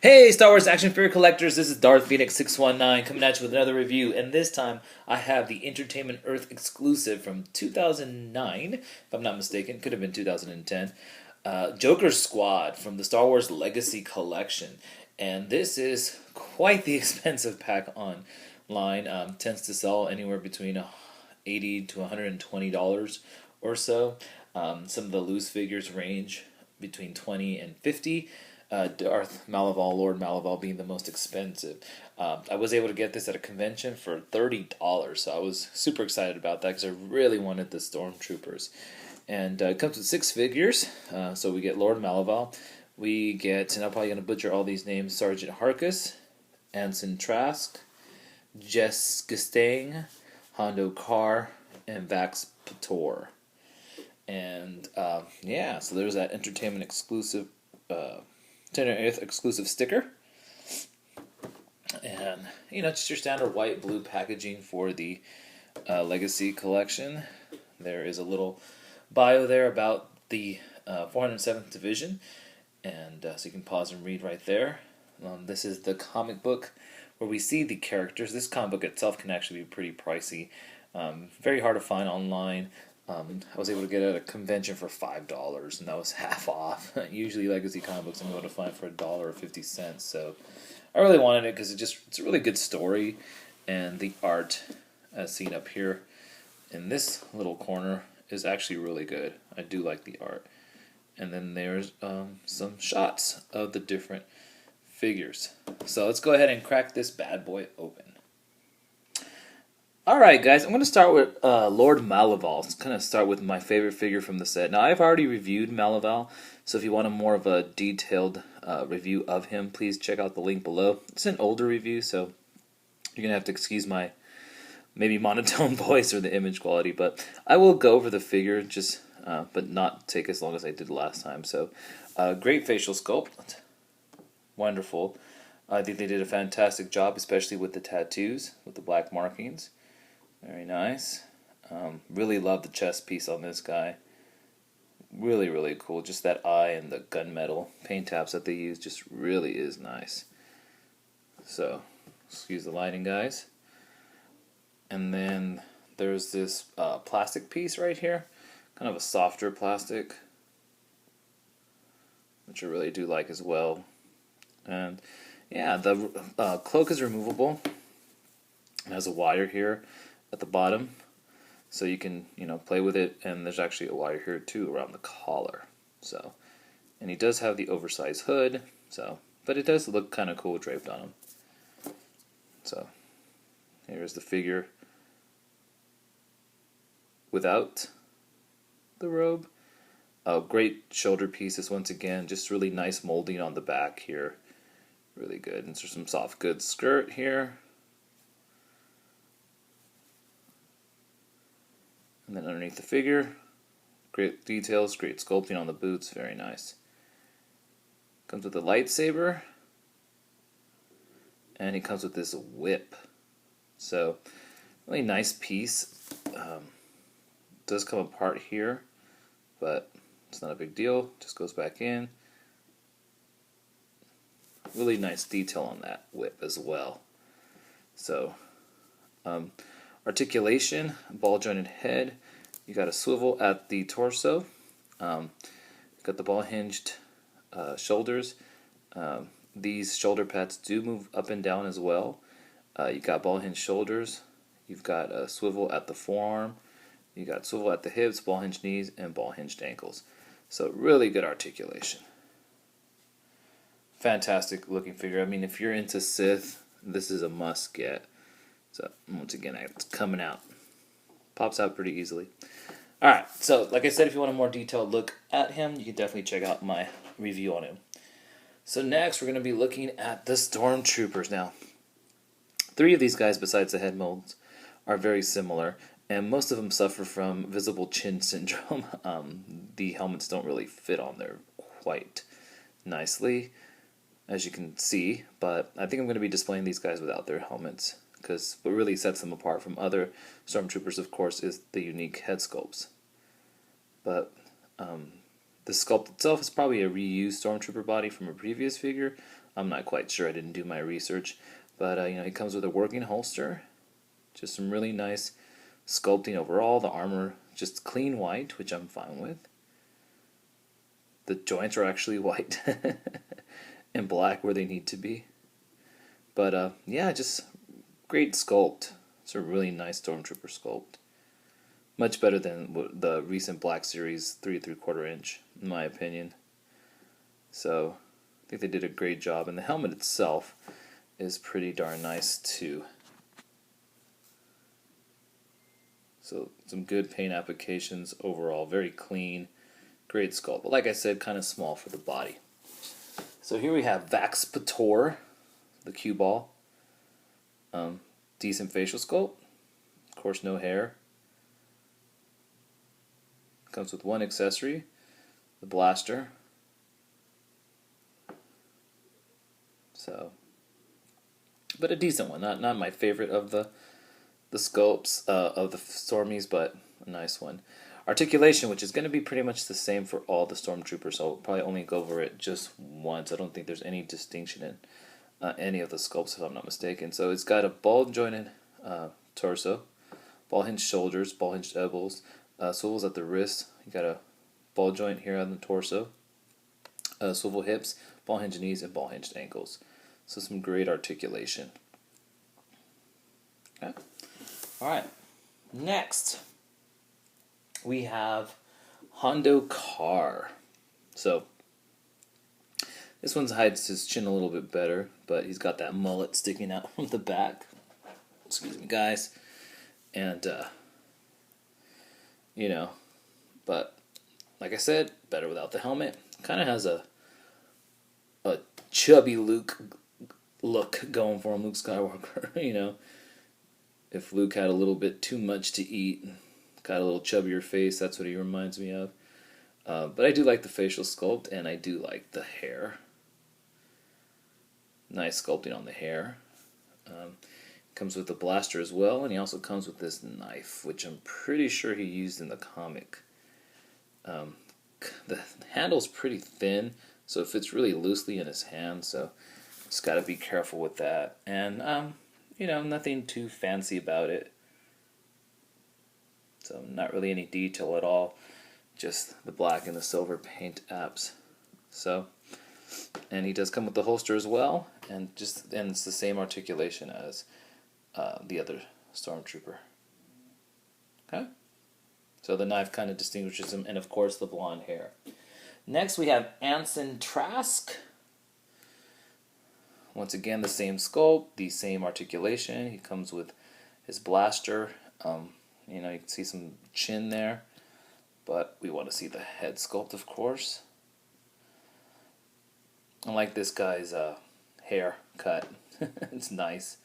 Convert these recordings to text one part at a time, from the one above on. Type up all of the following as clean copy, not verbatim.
Hey, Star Wars action figure collectors, this is Darth Phoenix 619 coming at you with another review, and this time I have the Entertainment Earth exclusive from 2009, if I'm not mistaken, could have been 2010, Joker Squad from the Star Wars Legacy Collection, and this is quite the expensive pack online, tends to sell anywhere between $80 to $120 or so. Some of the loose figures range between 20 and 50. Darth Maleval, Lord Maleval being the most expensive. I was able to get this at a convention for $30, so I was super excited about that because I really wanted the Stormtroopers. And it comes with 6 figures, so we get Lord Maleval, we get, and I'm probably going to butcher all these names, Sergeant Harkus, Anson Trask, Jess Gustang, Hondo Carr, and Vax Pator. And yeah, so there's that Entertainment exclusive exclusive sticker, and just your standard white blue packaging for the Legacy collection. There is a little bio there about the 407th Division, and so you can pause and read right there. This is the comic book where we see the characters. This comic book itself can actually be pretty pricey, very hard to find online. I was able to get it at a convention for $5, and that was half off. Usually Legacy comic books I'm able to find for $1.50, so I really wanted it because it's a really good story, and the art, as seen up here in this little corner, is actually really good. I do like the art. And then there's some shots of the different figures. So let's go ahead and crack this bad boy open. Alright guys, I'm going to start with Lord Maleval. Let's kind of start with my favorite figure from the set. Now I've already reviewed Maleval, so if you want more of a detailed review of him, please check out the link below. It's an older review, so you're going to have to excuse my maybe monotone voice or the image quality, but I will go over the figure, just but not take as long as I did last time. So great facial sculpt, wonderful. I think they did a fantastic job, especially with the tattoos, with the black markings. Very nice. Really love the chest piece on this guy. Really, really cool. Just that eye and the gunmetal paint taps that they use just really is nice. So, excuse the lighting, guys. And then there's this plastic piece right here. Kind of a softer plastic, which I really do like as well. And yeah, the cloak is removable. It has a wire here at the bottom, so you can play with it, and there's actually a wire here too around the collar. So, and he does have the oversized hood, but it does look kind of cool draped on him. So here's the figure without the robe. Great shoulder pieces once again, just really nice molding on the back here, really good. And there's some soft good skirt here. And then underneath the figure, great details, great sculpting on the boots, very nice. Comes with a lightsaber, and he comes with this whip. So, really nice piece. Does come apart here, but it's not a big deal. Just goes back in. Really nice detail on that whip as well. So, articulation, ball jointed head. You got a swivel at the torso. Got the ball hinged shoulders. These shoulder pads do move up and down as well. You got ball hinged shoulders. You've got a swivel at the forearm. You got swivel at the hips, ball hinged knees, and ball hinged ankles. So really good articulation. Fantastic looking figure. I mean, if you're into Sith, this is a must get. So once again, it's coming out. Pops out pretty easily. Alright, so like I said, if you want a more detailed look at him, you can definitely check out my review on him. So next, we're going to be looking at the Stormtroopers now. 3 of these guys, besides the head molds, are very similar, and most of them suffer from visible chin syndrome. The helmets don't really fit on there quite nicely, as you can see, but I think I'm going to be displaying these guys without their helmets, because what really sets them apart from other Stormtroopers, of course, is the unique head sculpts. But the sculpt itself is probably a reused Stormtrooper body from a previous figure. I'm not quite sure. I didn't do my research. But, he comes with a working holster. Just some really nice sculpting overall. The armor just clean white, which I'm fine with. The joints are actually white and black where they need to be. But, yeah, just great sculpt. It's a really nice Stormtrooper sculpt. Much better than the recent Black Series 3 3/4 inch, in my opinion. So, I think they did a great job. And the helmet itself is pretty darn nice, too. So, some good paint applications overall. Very clean. Great sculpt. But like I said, kind of small for the body. So, here we have Vax Pator, the cue ball. Decent facial sculpt. Of course, no hair. Comes with one accessory, the blaster. So, but a decent one. Not my favorite of the sculpts of the Stormies, but a nice one. Articulation, which is going to be pretty much the same for all the Stormtroopers. So I'll probably only go over it just once. I don't think there's any distinction in any of the sculpts, if I'm not mistaken. So it's got a ball-jointed torso, ball-hinged shoulders, ball-hinged elbows, swivels at the wrist. You got a ball joint here on the torso, swivel hips, ball-hinged knees, and ball-hinged ankles. So some great articulation. Okay. All right. Next, we have Hondo Carr. So this one hides his chin a little bit better, but he's got that mullet sticking out from the back. Excuse me, guys. And, but like I said, better without the helmet. Kind of has a chubby Luke look going for him, Luke Skywalker. If Luke had a little bit too much to eat, got a little chubbier face, that's what he reminds me of. But I do like the facial sculpt, and I do like the hair. Nice sculpting on the hair. Comes with the blaster as well, and he also comes with this knife, which I'm pretty sure he used in the comic. The handle's pretty thin, so it fits really loosely in his hand, so just got to be careful with that. And, nothing too fancy about it. So not really any detail at all, just the black and the silver paint apps. So, and he does come with the holster as well, and it's the same articulation as the other Stormtrooper. Okay? So the knife kind of distinguishes him, and of course the blonde hair. Next we have Anson Trask. Once again, the same sculpt, the same articulation. He comes with his blaster. You can see some chin there, but we want to see the head sculpt, of course. I like this guy's hair cut. It's nice.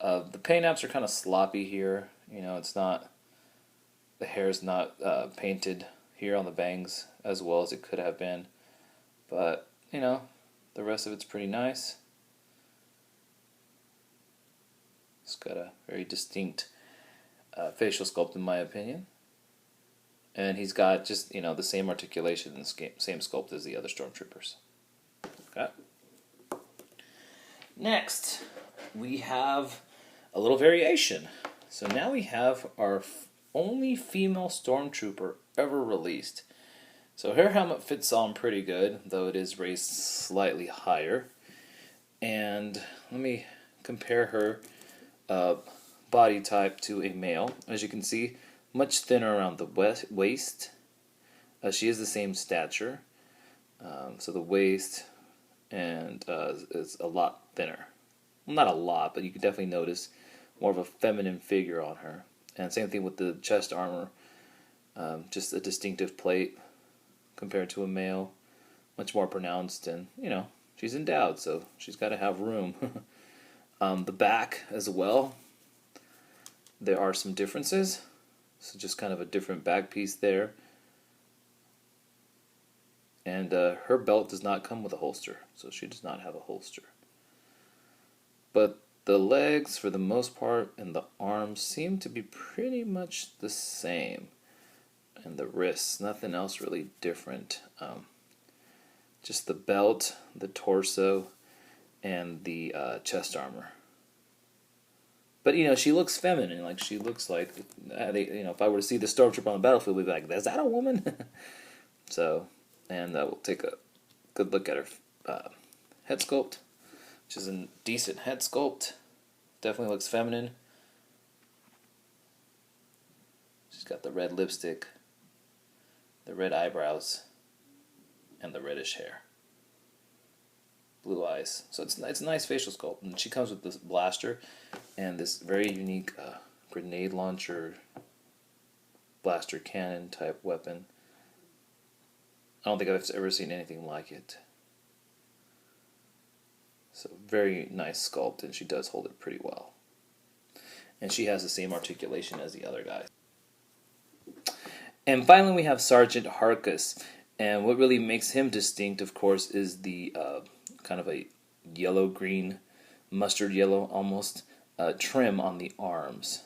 The paint apps are kind of sloppy here. It's not, the hair's not painted here on the bangs as well as it could have been. But, the rest of it's pretty nice. It's got a very distinct facial sculpt in my opinion. And he's got just, the same articulation and same sculpt as the other Stormtroopers. Okay. Next, we have a little variation. So now we have our only female Stormtrooper ever released. So her helmet fits on pretty good, though it is raised slightly higher. And let me compare her body type to a male. As you can see, much thinner around the waist. She is the same stature. So the waist and is a lot thinner. Well, not a lot, but you can definitely notice more of a feminine figure on her. And same thing with the chest armor. Just a distinctive plate compared to a male. Much more pronounced, and, she's endowed, so she's got to have room. The back as well, there are some differences. So just kind of a different back piece there. And her belt does not come with a holster, so she does not have a holster. But the legs, for the most part, and the arms seem to be pretty much the same. And the wrists, nothing else really different. Just the belt, the torso, and the chest armor. But you know, she looks feminine. Like she looks like if I were to see the Stormtrooper on the battlefield, we'd be like, "Is that a woman?" So, and we'll take a good look at her head sculpt, which is a decent head sculpt. Definitely looks feminine. She's got the red lipstick, the red eyebrows, and the reddish hair. Blue eyes. So it's a nice facial sculpt. And she comes with this blaster and this very unique grenade launcher, blaster cannon type weapon. I don't think I've ever seen anything like it. So very nice sculpt, and she does hold it pretty well. And she has the same articulation as the other guys. And finally we have Sergeant Harkus. And what really makes him distinct, of course, is the kind of a yellow-green, mustard yellow almost, trim on the arms,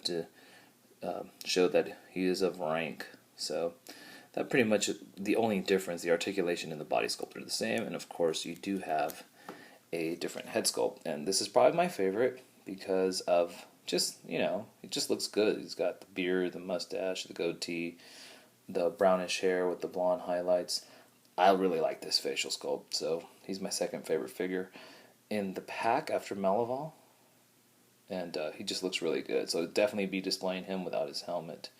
to show that he is of rank. So that pretty much the only difference. The articulation and the body sculpt are the same, and of course you do have a different head sculpt. And this is probably my favorite because of just, it just looks good. He's got the beard, the mustache, the goatee, the brownish hair with the blonde highlights. I really like this facial sculpt, so he's my second favorite figure in the pack after Maleval. And he just looks really good, so I'd definitely be displaying him without his helmet.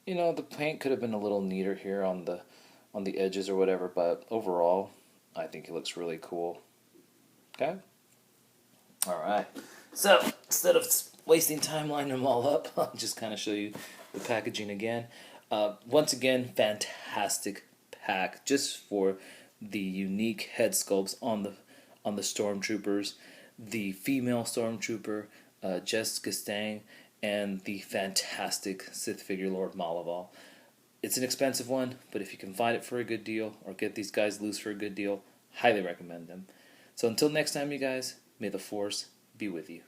The paint could have been a little neater here on the edges or whatever, but overall, I think he looks really cool. Okay? Alright. So, instead of wasting time lining them all up, I'll just kind of show you the packaging again. Once again, fantastic pack just for the unique head sculpts on the Stormtroopers, the female Stormtrooper, Jessica Stang, and the fantastic Sith figure Lord Maleval. It's an expensive one, but if you can find it for a good deal or get these guys loose for a good deal, highly recommend them. So until next time, you guys, may the Force be with you.